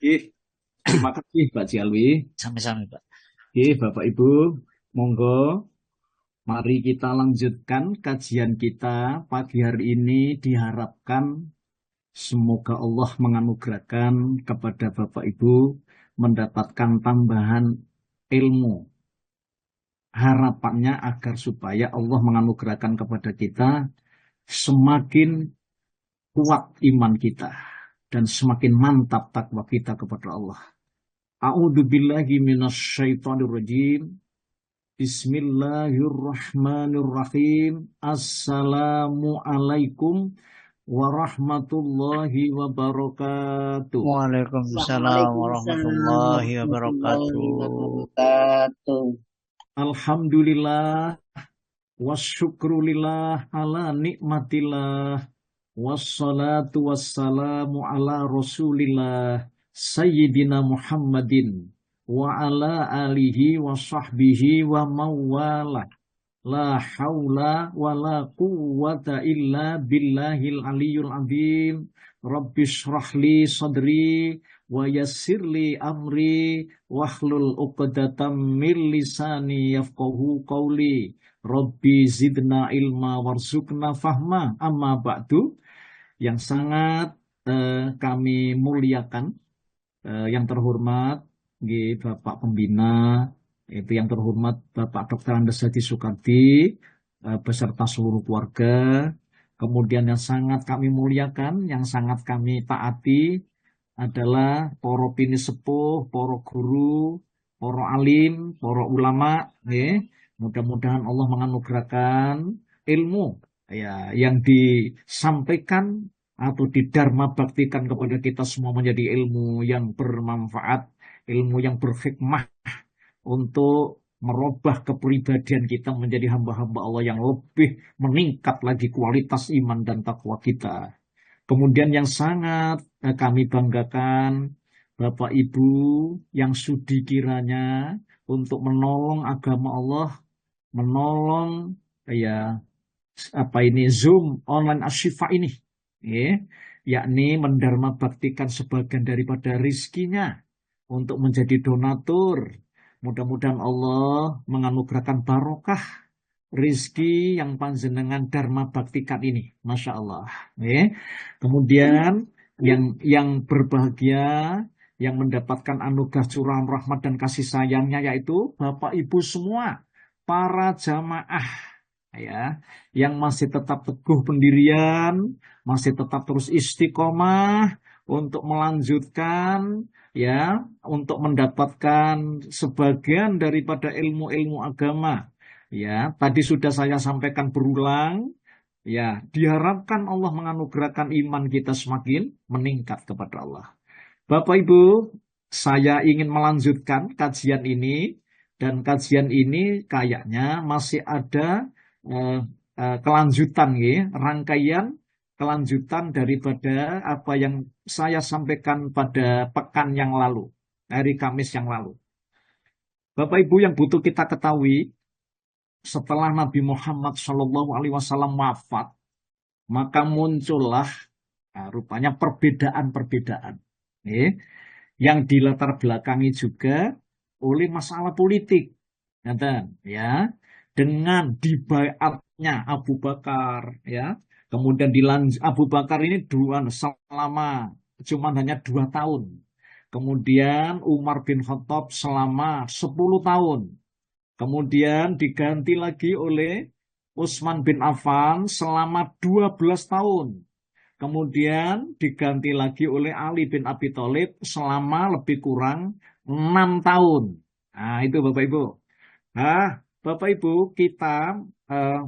Ih, terima kasih Pak Cialwi. Sami-sami, Pak. Bapak Ibu, monggo mari kita lanjutkan kajian kita pagi hari ini. Diharapkan semoga Allah menganugerahkan kepada Bapak Ibu mendapatkan tambahan ilmu. Harapannya agar supaya Allah menganugerahkan kepada kita semakin kuat iman kita dan semakin mantap takwa kita kepada Allah. A'udzu billahi minasyaitonir rajim. Bismillahirrahmanirrahim. Assalamualaikum warahmatullahi wabarakatuh. Waalaikumsalam Waalaikumsalam warahmatullahi warahmatullahi wabarakatuh. wabarakatuh. Alhamdulillah wasyukrulillah ala nikmatillah wassalatu wassalamu ala rasulillah Sayyidina Muhammadin wa ala alihi wa sahbihi wa mawalah. La haula wa la quwwata illa billahil aliyyul azim. Rabbi shrah li sadri wa yassir li amri wahlul 'uqdatam min lisani yafqahu qawli. Rabbi zidna ilma warzuqna fahma. Amma ba'du, yang sangat kami muliakan, yang terhormat Bapak Pembina, itu yang terhormat Bapak Dr. Andes Hadi Soekardi, beserta seluruh keluarga. Kemudian yang sangat kami muliakan, yang sangat kami taati adalah para pini sepuh, para guru, para alim, para ulama. Mudah-mudahan Allah menganugerahkan ilmu ya yang disampaikan atau didharma baktikan kepada kita semua menjadi ilmu yang bermanfaat, ilmu yang berhikmah untuk merubah kepribadian kita menjadi hamba-hamba Allah yang lebih meningkat lagi kualitas iman dan takwa kita. Kemudian yang sangat kami banggakan, Bapak Ibu yang sudi kiranya untuk menolong agama Allah, menolong ya apa ini Zoom online Asyifa ini, ya, yakni mendarma baktikan sebagian daripada rizkinya untuk menjadi donatur. Mudah-mudahan Allah menganugerahkan barokah rizki yang panjenengan dharma baktikan ini, masya Allah. Ya. Kemudian yang berbahagia, yang mendapatkan anugerah curahan rahmat dan kasih sayangnya yaitu Bapak Ibu semua, para jamaah ya, yang masih tetap teguh pendirian, masih tetap terus istiqomah untuk melanjutkan ya, untuk mendapatkan sebagian daripada ilmu-ilmu agama. Ya, tadi sudah saya sampaikan berulang, ya, diharapkan Allah menganugerahkan iman kita semakin meningkat kepada Allah. Bapak Ibu, saya ingin melanjutkan kajian ini, dan kajian ini kayaknya masih ada eh, kelanjutan, ya, rangkaian kelanjutan daripada apa yang saya sampaikan pada pekan yang lalu, hari Kamis yang lalu. Bapak Ibu yang butuh kita ketahui, setelah Nabi Muhammad SAW wafat, maka muncullah rupanya perbedaan-perbedaan, ya, yang dilatar belakangi juga oleh masalah politik. Ya, dengan dibaiatnya Abu Bakar, ya, kemudian dilanjut Abu Bakar ini selama cuma hanya 2 tahun, kemudian Umar bin Khattab selama 10 tahun, kemudian diganti lagi oleh Utsman bin Affan selama 12 tahun, kemudian diganti lagi oleh Ali bin Abi Thalib selama lebih kurang 6 tahun. Nah, itu Bapak Ibu. Nah, Bapak Ibu, kita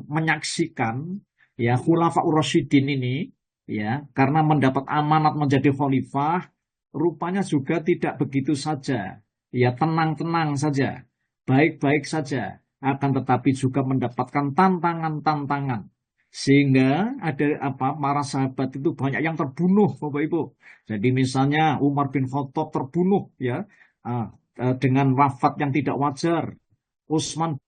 menyaksikan ya Khulafaur Rasyidin ini, ya, karena mendapat amanat menjadi khalifah, rupanya juga tidak begitu saja, ya, tenang-tenang saja, baik-baik saja, akan tetapi juga mendapatkan tantangan-tantangan, sehingga ada apa, para sahabat itu banyak yang terbunuh, Bapak Ibu. Jadi misalnya Umar bin Khattab terbunuh, ya, ah, dengan wafat yang tidak wajar. Utsman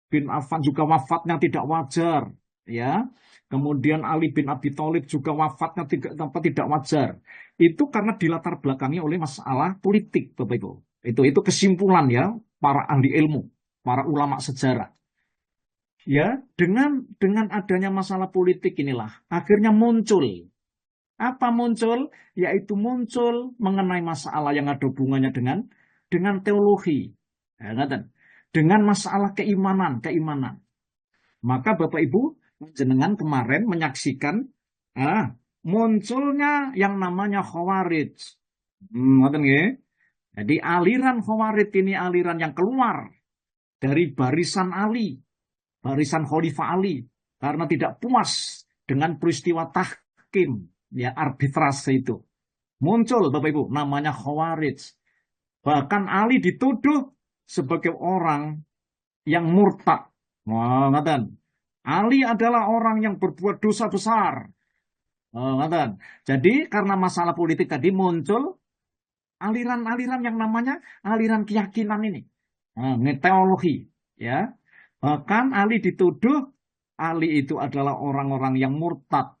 bin Affan juga wafatnya tidak wajar, ya. Kemudian Ali bin Abi Thalib juga wafatnya tidak wajar. itu karena dilatar belakangi oleh masalah politik, Bapak Ibu. Itu kesimpulan ya para ahli ilmu, para ulama sejarah. Ya, dengan adanya masalah politik inilah akhirnya muncul. Apa muncul? Yaitu muncul mengenai masalah yang ada hubungannya dengan teologi. Ya, ngaten. Dengan masalah keimanan. Maka Bapak Ibu jenengan kemarin menyaksikan munculnya yang namanya Khawarij. Ngoten nggih. Jadi aliran Khawarij ini aliran yang keluar dari barisan Ali, barisan Khalifah Ali, karena tidak puas dengan peristiwa tahkim, ya arbitrase itu. Muncul Bapak Ibu namanya Khawarij. Bahkan Ali dituduh sebagai orang yang murtad. Wah, ngaten. Ali adalah orang yang berbuat dosa besar. Ngaten. Jadi karena masalah politik tadi muncul aliran-aliran yang namanya aliran keyakinan ini. Teologi, ya. Bahkan Ali dituduh Ali itu adalah orang-orang yang murtad.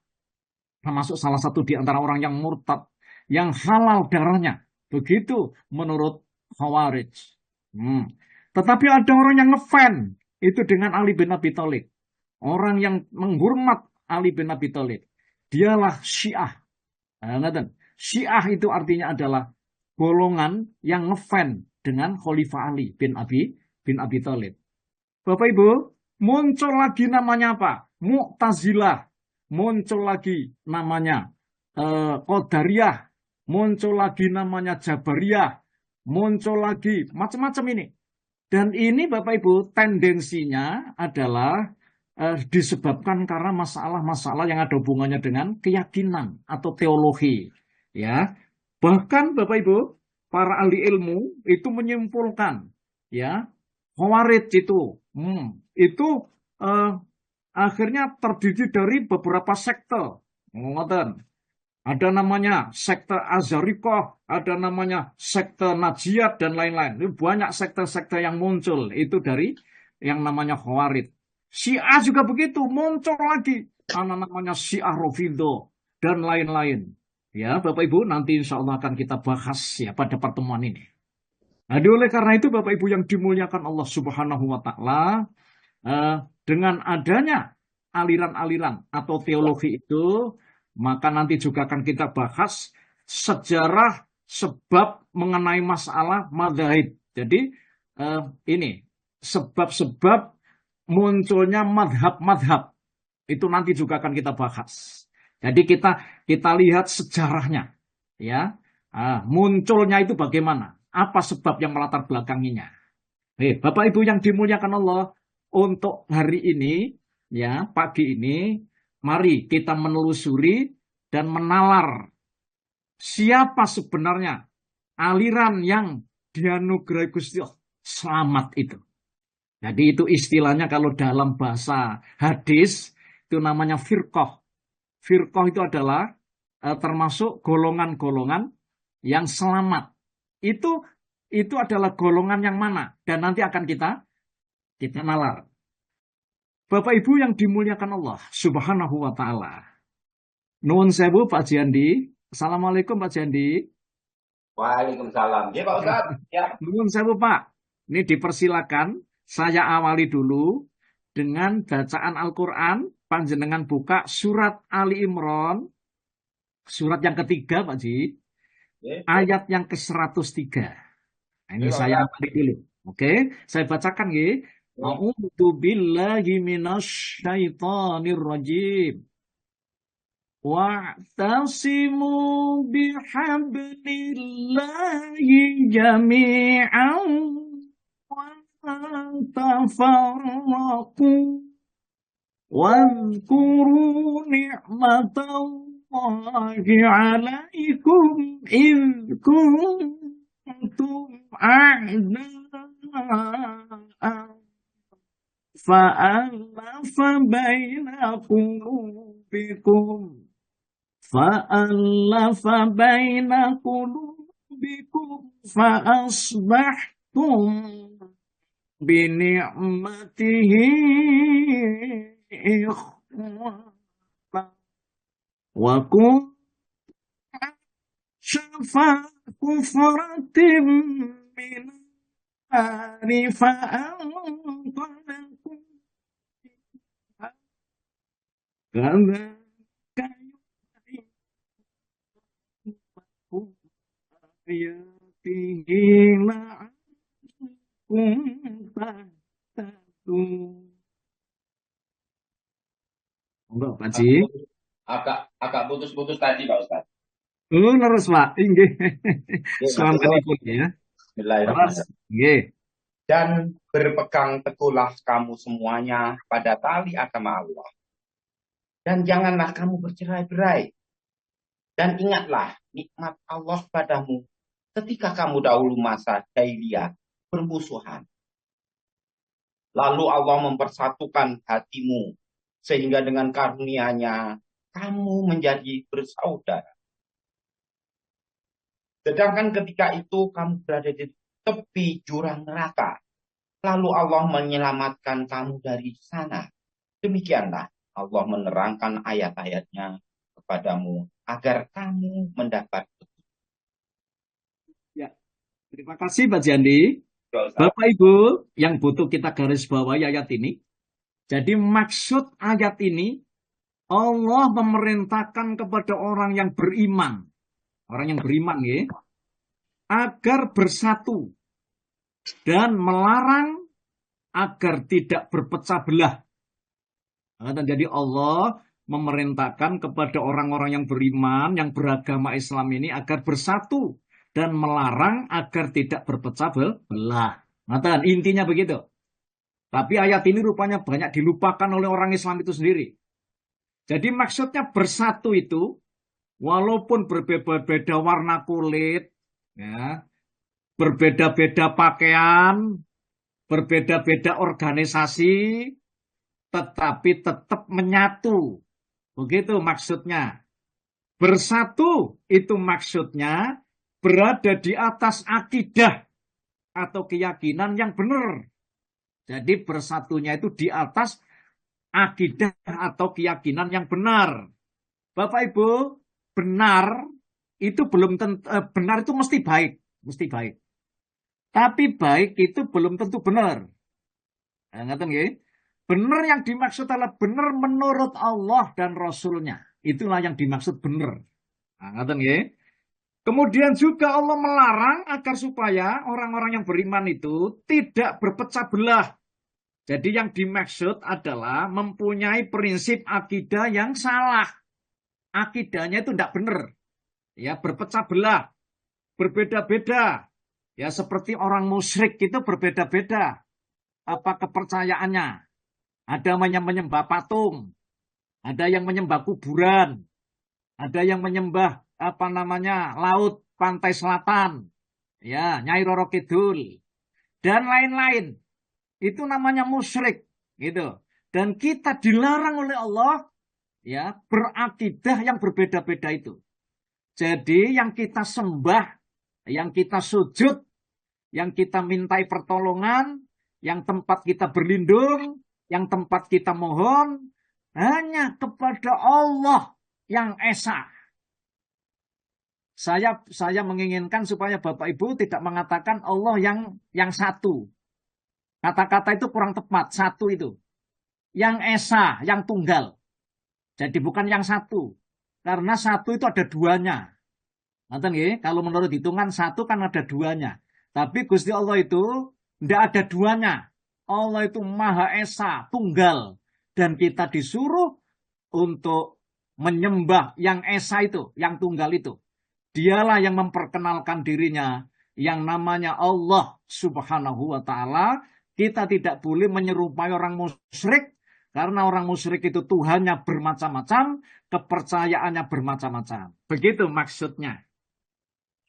Termasuk salah satu di antara orang yang murtad yang halal darahnya. Begitu menurut Khawarij. Tetapi ada orang yang ngefan itu dengan Ali bin Abi Thalib. Orang yang menghormat Ali bin Abi Thalib. Dialah Syiah. Syiah itu artinya adalah golongan yang ngefan dengan Khalifah Ali bin Abi Thalib. Bapak Ibu, muncul lagi namanya apa? Mu'tazilah. Muncul lagi namanya Qadariyah. Muncul lagi namanya Jabariyah. Muncul lagi macam-macam ini. Dan ini Bapak Ibu tendensinya adalah disebabkan karena masalah-masalah yang ada hubungannya dengan keyakinan atau teologi. Ya, bahkan Bapak Ibu para ahli ilmu itu menyimpulkan, ya Khawarij itu akhirnya terdiri dari beberapa sekte. Ada namanya sekte Azarikoh, ada namanya sekte Najiyat, dan lain-lain. Ini banyak sekte-sekte yang muncul. Itu dari yang namanya Khawarij. Syiah juga begitu, muncul lagi. Namanya Syiah Rafidho, dan lain-lain. Ya, Bapak Ibu, nanti insya Allah akan kita bahas ya pada pertemuan ini. Nah, oleh karena itu Bapak Ibu yang dimuliakan Allah Subhanahu wa Ta'ala, dengan adanya aliran-aliran atau teologi itu, maka nanti juga akan kita bahas sejarah sebab mengenai masalah madzhab. Jadi ini sebab-sebab munculnya madhab-madhab itu nanti juga akan kita bahas. Jadi kita lihat sejarahnya, ya munculnya itu bagaimana, apa sebab yang melatar belakanginya. Bapak Ibu yang dimuliakan Allah, untuk hari ini, ya pagi ini, mari kita menelusuri dan menalar siapa sebenarnya aliran yang dianugerahi Gusti Allah selamat itu. Jadi itu istilahnya kalau dalam bahasa hadis itu namanya firqah. Firqah itu adalah termasuk golongan-golongan yang selamat. Itu adalah golongan yang mana? Dan nanti akan kita nalar. Bapak Ibu yang dimuliakan Allah Subhanahu wa Ta'ala. Nuwun sewu Pak Jandi. Assalamualaikum Pak Jandi. Waalaikumsalam. Ya Pak Ustadz. Ya. Nuwun sewu Pak. Ini dipersilakan saya awali dulu dengan bacaan Al-Quran. Panjenengan buka surat Ali Imran. Surat yang ketiga Pak Ji. Ayat yang ke-103. Nah, ini saya awali dulu. Oke, saya bacakan ya. A'udzu billahi minasy syaithanir rajim. Wa'tasimu bihablillahi jami'an wa la tafarraqu wadhkuru ni'matallahi 'alaikum idh kuntum a'da'an فألف بين قلوبكم فأصبحتم بنعمته إخوانا وكنتم syafa kufratim min ari fa'anqalakum kadzalika yubayyinu ayatihi la'allakum tahtadun. Enggak, Pak Ji. Agak putus-putus tadi, Pak Ustadz. Leres, Pak. Inggih. Oke, Salampunipun ya. Bismillahirrahmanirrahim. Nggih. Dan berpegang teguhlah kamu semuanya pada tali agama Allah. Dan janganlah kamu bercerai-berai. Dan ingatlah nikmat Allah padamu ketika kamu dahulu masa jahiliyah bermusuhan. Lalu Allah mempersatukan hatimu sehingga dengan karunia-Nya kamu menjadi bersaudara. Sedangkan ketika itu kamu berada di tepi jurang neraka. Lalu Allah menyelamatkan kamu dari sana. Demikianlah Allah menerangkan ayat-ayatnya kepadamu agar kamu mendapat petunjuk. Ya. Terima kasih, Pak Jandi. Bapak Ibu yang butuh kita garis bawahi ayat ini. Jadi maksud ayat ini, Allah memerintahkan kepada orang yang beriman. Orang yang beriman ya, agar bersatu dan melarang agar tidak berpecah belah. Jadi Allah memerintahkan kepada orang-orang yang beriman, yang beragama Islam ini agar bersatu dan melarang agar tidak berpecah belah. Intinya begitu. Tapi ayat ini rupanya banyak dilupakan oleh orang Islam itu sendiri. Jadi maksudnya bersatu itu, walaupun berbeda-beda warna kulit, ya, berbeda-beda pakaian, berbeda-beda organisasi, tetapi tetap menyatu. Begitu maksudnya. Bersatu itu maksudnya berada di atas akidah atau keyakinan yang benar. Jadi bersatunya itu di atas akidah atau keyakinan yang benar. Bapak Ibu, benar itu belum tentu, benar itu mesti baik. Tapi baik itu belum tentu benar. Ngerti nggih? Benar yang dimaksud adalah benar menurut Allah dan Rasul-Nya. Itulah yang dimaksud benar. Ngerti nggih? Kemudian juga Allah melarang agar supaya orang-orang yang beriman itu tidak berpecah belah. Jadi yang dimaksud adalah mempunyai prinsip akidah yang salah. Akidahnya itu tidak benar. Ya, berpecah belah, berbeda-beda. Ya, seperti orang musyrik itu berbeda-beda apa kepercayaannya. Ada yang menyembah patung, ada yang menyembah kuburan, ada yang menyembah laut pantai selatan, ya, Nyai Roro Kidul, dan lain-lain. Itu namanya musyrik, gitu. Dan kita dilarang oleh Allah, ya, berakidah yang berbeda-beda itu. Jadi yang kita sembah, yang kita sujud, yang kita mintai pertolongan, yang tempat kita berlindung, yang tempat kita mohon, hanya kepada Allah yang Esa. Saya menginginkan supaya Bapak Ibu tidak mengatakan Allah yang satu. Kata-kata itu kurang tepat, satu itu. Yang Esa, yang tunggal. Jadi bukan yang satu. Karena satu itu ada duanya. Ngerti nggih? Kalau menurut hitungan satu kan ada duanya. Tapi Gusti Allah itu tidak ada duanya. Allah itu Maha Esa, tunggal. Dan kita disuruh untuk menyembah yang Esa itu, yang tunggal itu. Dialah yang memperkenalkan dirinya, yang namanya Allah Subhanahu wa Ta'ala. Kita tidak boleh menyerupai orang musyrik, karena orang musyrik itu Tuhannya bermacam-macam, kepercayaannya bermacam-macam. Begitu maksudnya.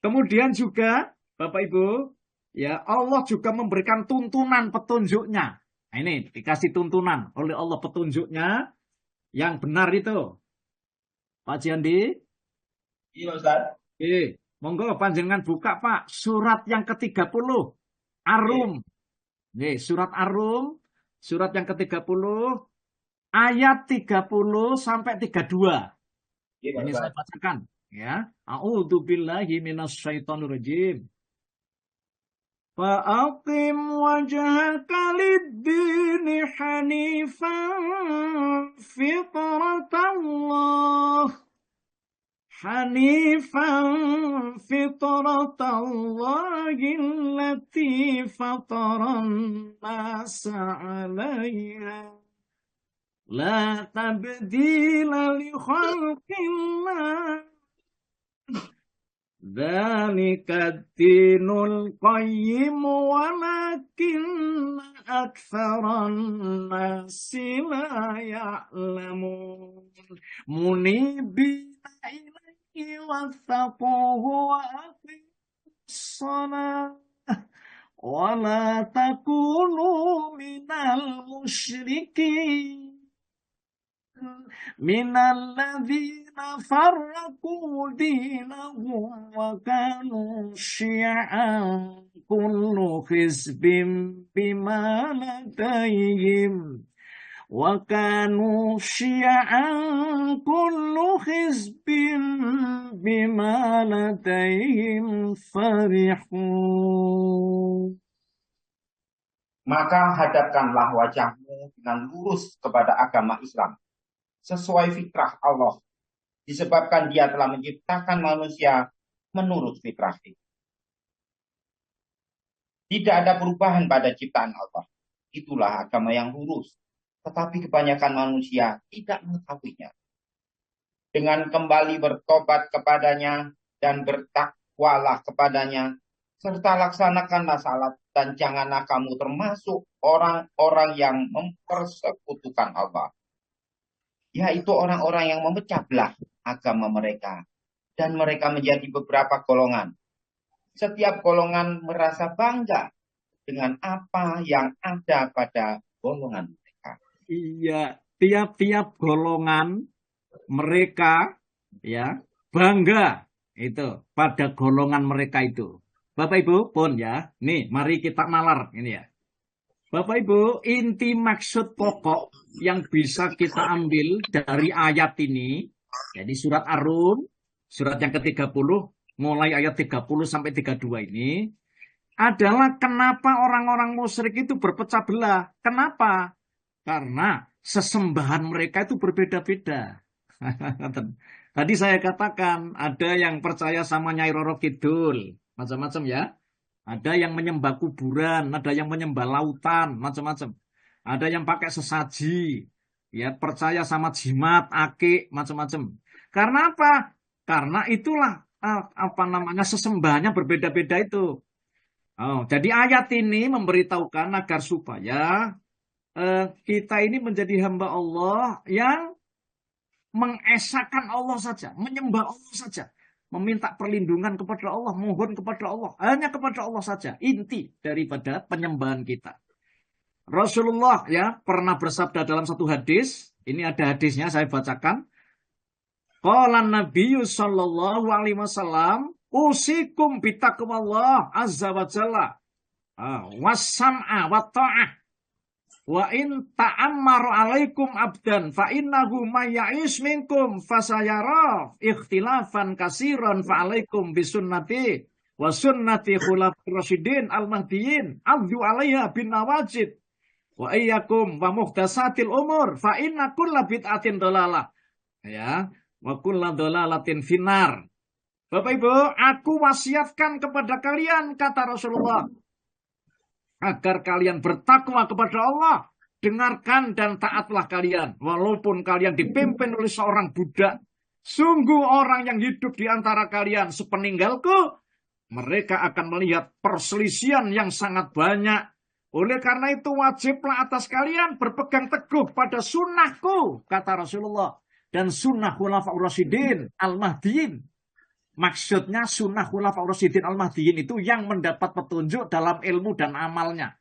Kemudian juga, Bapak Ibu, ya Allah juga memberikan tuntunan petunjuknya. Nah, ini dikasih tuntunan oleh Allah petunjuknya yang benar itu. Pak Jandi? Iya, Ustaz. Monggo panjenengan buka, Pak, surat yang ke-30. Ar-Rum. Nih, surat Ar-Rum, surat yang ke-30, ayat 30 sampai 32. Ini saya bacakan. Ya, a'udzubillahi minasyaitonir rajim. Fa'aqim wajhaka lid-dini hanifan fitratallah fitratallahi allati fataran nasa 'alaiha la tabdila li khalqillah dzalika ad-dinul qayyim walakinna aktsaran nasi la ya'lamun munibina ilaihi wattaquhu wa aqimus shalah wa la takunu minal musyrikin minalladzina farraqu dinahum wa kanu syi'an kullu hizbin bima ladaihim wa kanu syi'an kullu hizbin bima ladaihim farihun. Maka hadapkanlah wajahmu dengan lurus kepada agama Islam, sesuai fitrah Allah, disebabkan Dia telah menciptakan manusia menurut fitrah itu. Tidak ada perubahan pada ciptaan Allah. Itulah agama yang lurus. Tetapi kebanyakan manusia tidak mengetahuinya. Dengan kembali bertobat kepadanya dan bertakwalah kepadanya, serta laksanakanlah salat, dan janganlah kamu termasuk orang-orang yang mempersekutukan Allah, yaitu orang-orang yang memecah belah agama mereka, dan mereka menjadi beberapa golongan. Setiap golongan merasa bangga dengan apa yang ada pada golongan mereka. Iya, tiap-tiap golongan mereka ya bangga itu pada golongan mereka itu. Bapak Ibu pun ya, nih mari kita nalar ini ya. Bapak Ibu, inti maksud pokok yang bisa kita ambil dari ayat ini, jadi surat Ar-Rum, surat yang ke-30, mulai ayat 30 sampai 32 ini, adalah kenapa orang-orang musyrik itu berpecah belah. Kenapa? Karena sesembahan mereka itu berbeda-beda. Tadi saya katakan, ada yang percaya sama Nyai Roro Kidul, macam-macam ya. Ada yang menyembah kuburan, ada yang menyembah lautan, macam-macam. Ada yang pakai sesaji, ya percaya sama jimat, akik, macam-macam. Karena apa? Karena itulah sesembahannya berbeda-beda itu. Oh, jadi ayat ini memberitahukan agar supaya kita ini menjadi hamba Allah yang mengesahkan Allah saja, menyembah Allah saja. Meminta perlindungan kepada Allah, mohon kepada Allah, hanya kepada Allah saja, inti daripada penyembahan kita. Rasulullah ya pernah bersabda dalam satu hadis, ini ada hadisnya saya bacakan. Qala Nabiyyu sallallahu alaihi wasallam, usikum bitaqwallah azza wa jalla, was-sam'a wa ta'ah. Wa in ta'ammaru alaikum abdan fa innahu may ya'ish minkum fasayara ikhtilafan katsiran fa alaikum bisunnati wa sunnati khulafir rasyidin al-mahdiyyin adzu 'alaiha bin nawajid wa iyyakum wa muhdatsatil umur fa inna kulla bid'atin dhalalah ya wa kullu dhalalatin finnar. Bapak Ibu, aku wasiatkan kepada kalian, kata Rasulullah, agar kalian bertakwa kepada Allah. Dengarkan dan taatlah kalian. Walaupun kalian dipimpin oleh seorang budak. Sungguh orang yang hidup di antara kalian sepeninggalku, mereka akan melihat perselisihan yang sangat banyak. Oleh karena itu wajiblah atas kalian berpegang teguh pada sunnahku, kata Rasulullah. Dan sunnah khulafaur rasyidin al-mahdiyyin. Maksudnya sunnah khulafaur rasyidin al-mahdiyyin itu yang mendapat petunjuk dalam ilmu dan amalnya.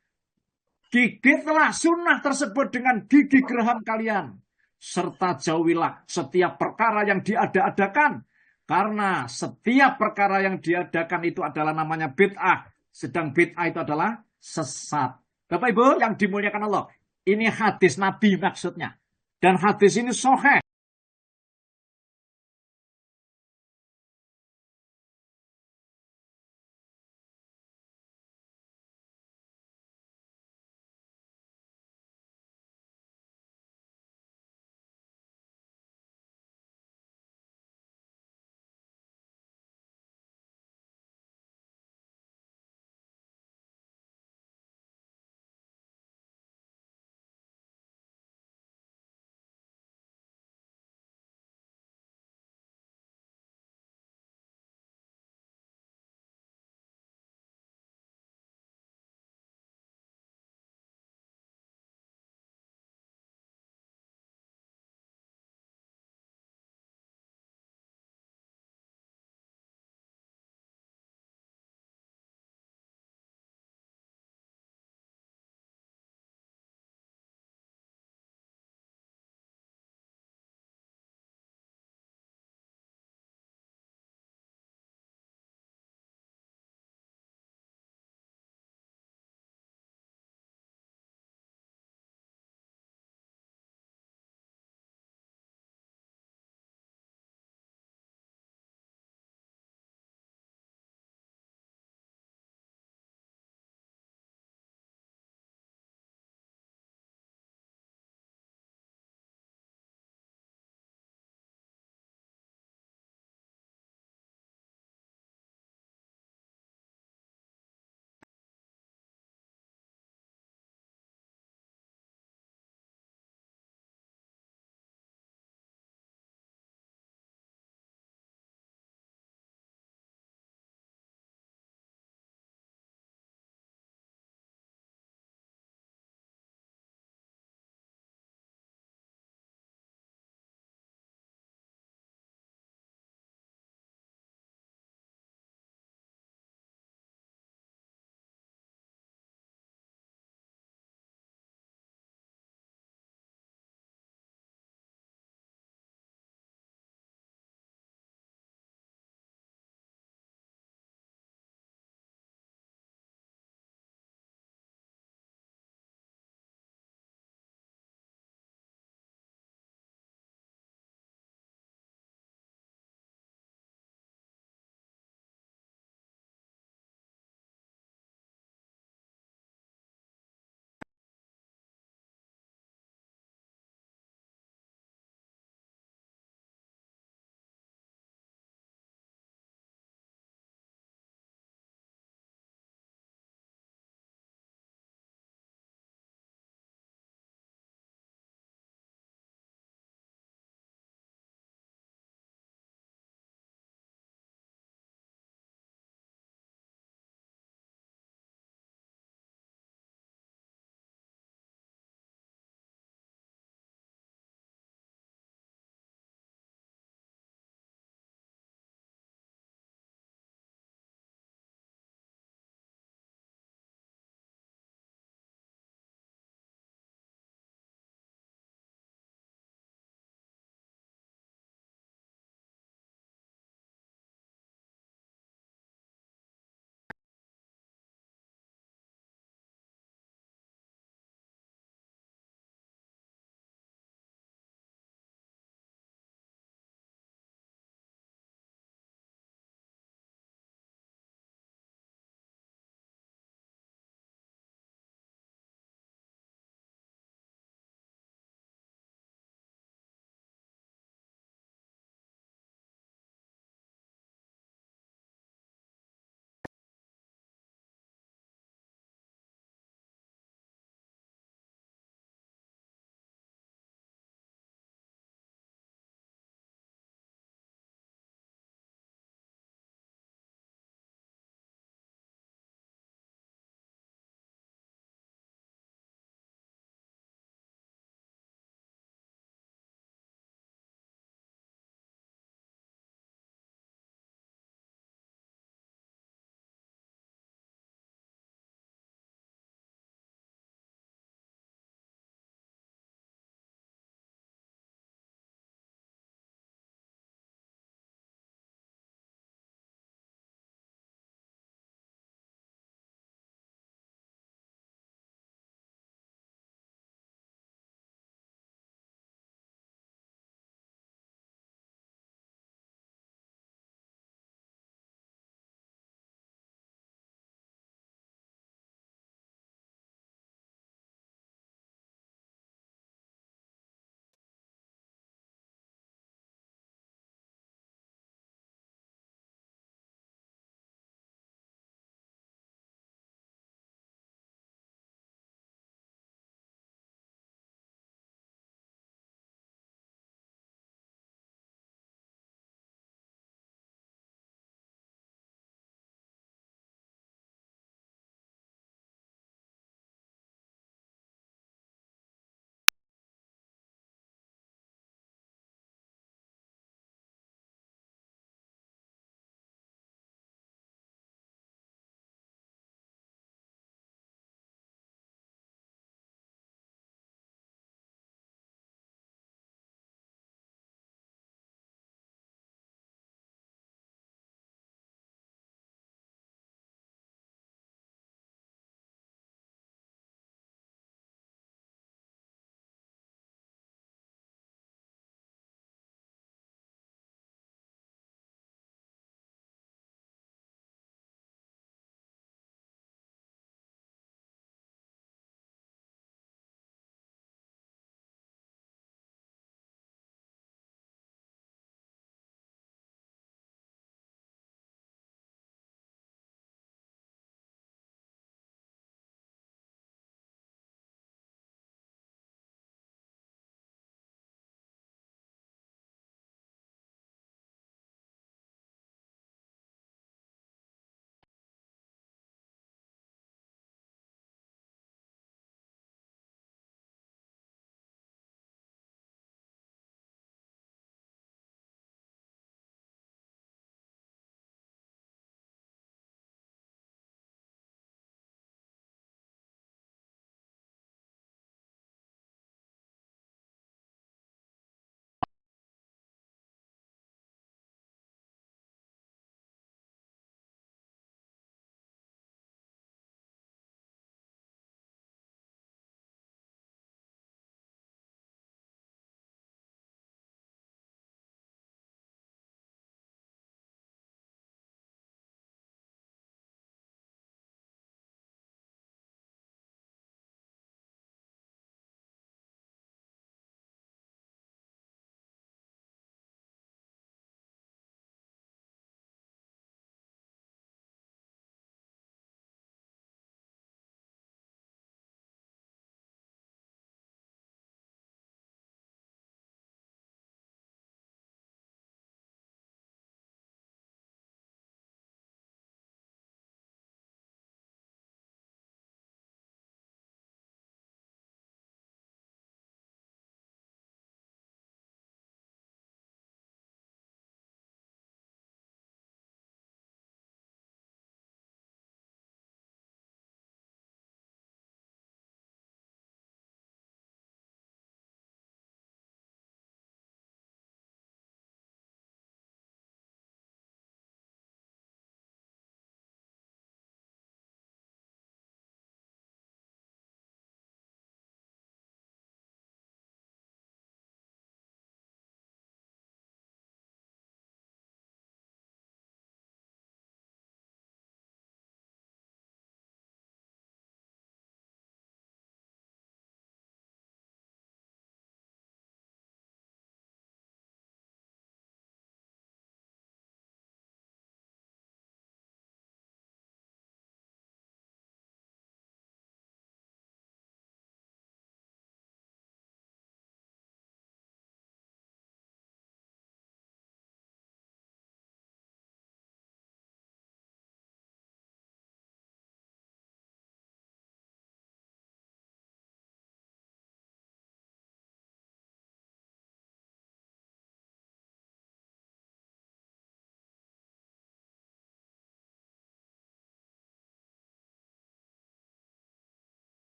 Gigitlah sunnah tersebut dengan gigi geraham kalian. Serta jauhilah setiap perkara yang diada-adakan. Karena setiap perkara yang diadakan itu adalah namanya bid'ah. Sedang bid'ah itu adalah sesat. Bapak Ibu yang dimuliakan Allah. Ini hadis Nabi maksudnya. Dan hadis ini sahih.